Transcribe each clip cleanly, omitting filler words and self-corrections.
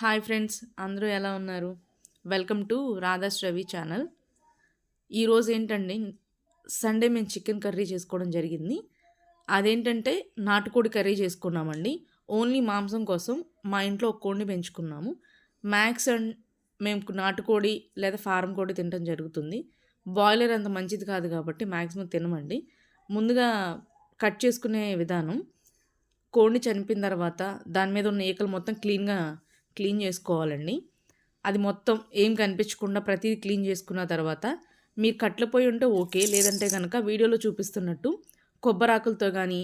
Hi friends, అందరూ ఎలా ఉన్నారు? Welcome to Radha's Ravi channel. ఈరోజు ఏంటండి, సండే మేము చికెన్ కర్రీ చేసుకోవడం జరిగింది. అదేంటంటే నాటుకోడి కర్రీ చేసుకున్నామండి. ఓన్లీ మాంసం కోసం మా ఇంట్లో ఒక కోడిని పెంచుకున్నాము. మ్యాక్స్ అండ్ మేము నాటుకోడి లేదా ఫారం కోడి తినడం జరుగుతుంది. బాయిలర్ అంత మంచిది కాదు కాబట్టి మ్యాక్సిమం తినమండి. ముందుగా కట్ చేసుకునే విధానం, కోడిని చనిపోయిన తర్వాత దాని మీద ఉన్న ఈకలు మొత్తం క్లీన్ చేసుకోవాలండి. అది మొత్తం ఏం కనిపించకుండా ప్రతిదీ క్లీన్ చేసుకున్న తర్వాత మీరు కట్ల పొయ్యి ఉంటే ఓకే, లేదంటే కనుక వీడియోలో చూపిస్తున్నట్టు కొబ్బరాకులతో కానీ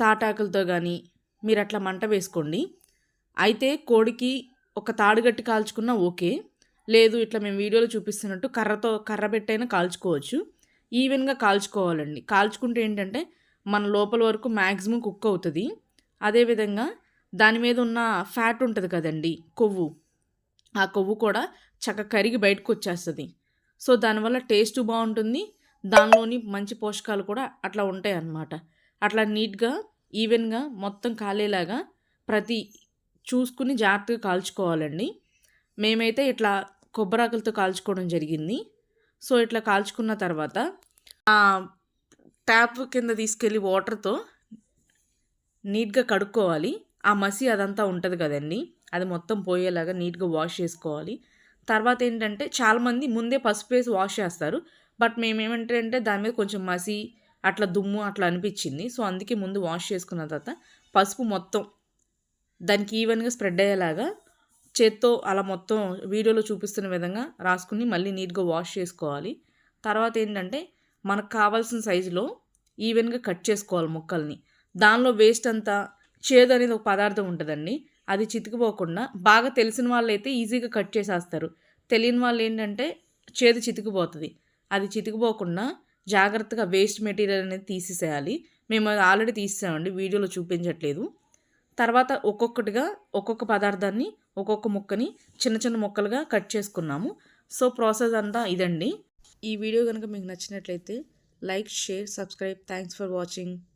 తాటాకులతో కానీ మీరు అట్లా మంట వేసుకోండి. అయితే కోడికి ఒక తాడుగట్టి కాల్చుకున్నా ఓకే, లేదు ఇట్లా మేము వీడియోలో చూపిస్తున్నట్టు కర్ర పెట్టైనా కాల్చుకోవచ్చు. ఈవెన్గా కాల్చుకోవాలండి. కాల్చుకుంటే ఏంటంటే మన లోపల వరకు మ్యాక్సిమం కుక్ అవుతుంది. అదేవిధంగా దాని మీద ఉన్న ఫ్యాట్ ఉంటుంది కదండి, కొవ్వు, ఆ కొవ్వు కూడా చక్కగా కరిగి బయటకు వచ్చేస్తుంది. సో దానివల్ల టేస్ట్ బాగుంటుంది, దానిలోని మంచి పోషకాలు కూడా అట్లా ఉంటాయి అన్నమాట. అట్లా నీట్గా ఈవెన్గా మొత్తం కాలేలాగా ప్రతి చూసుకుని జాగ్రత్తగా కాల్చుకోవాలండి. మేమైతే ఇట్లా కొబ్బరాకులతో కాల్చుకోవడం జరిగింది. సో ఇట్లా కాల్చుకున్న తర్వాత ఆ ట్యాప్ కింద తీసుకెళ్ళి వాటర్తో నీట్గా కడుక్కోవాలి. ఆ మసి అదంతా ఉంటుంది కదండి, అది మొత్తం పోయేలాగా నీట్గా వాష్ చేసుకోవాలి. తర్వాత ఏంటంటే చాలామంది ముందే పసుపు వేసి వాష్ చేస్తారు. బట్ మేమేమంటే దాని మీద కొంచెం మసి అట్లా దుమ్ము అట్లా అనిపించింది. సో అందుకే ముందు వాష్ చేసుకున్న తర్వాత పసుపు మొత్తం దానికి ఈవెన్గా స్ప్రెడ్ అయ్యేలాగా చేత్తో అలా మొత్తం వీడియోలో చూపిస్తున్న విధంగా రాసుకుని మళ్ళీ నీట్గా వాష్ చేసుకోవాలి. తర్వాత ఏంటంటే మనకు కావాల్సిన సైజులో ఈవెన్గా కట్ చేసుకోవాలి ముక్కల్ని. దానిలో వేస్ట్ అంతా, చేదు అనేది ఒక పదార్థం ఉంటుందండి, అది చితికిపోకుండా బాగా తెలిసిన వాళ్ళు అయితే ఈజీగా కట్ చేసేస్తారు. తెలియని వాళ్ళు ఏంటంటే చేదు చితికిపోతుంది. అది చితికిపోకుండా జాగ్రత్తగా వేస్ట్ మెటీరియల్ అనేది తీసేసేయాలి. మేము అది ఆల్రెడీ తీసేసామండి, వీడియోలో చూపించట్లేదు. తర్వాత ఒక్కొక్కటిగా ఒక్కొక్క పదార్థాన్ని ఒక్కొక్క ముక్కని చిన్న చిన్న ముక్కలుగా కట్ చేసుకున్నాము. సో ప్రాసెస్ అంతా ఇదండి. ఈ వీడియో కనుక మీకు నచ్చినట్లయితే like, share, subscribe. Thanks for watching.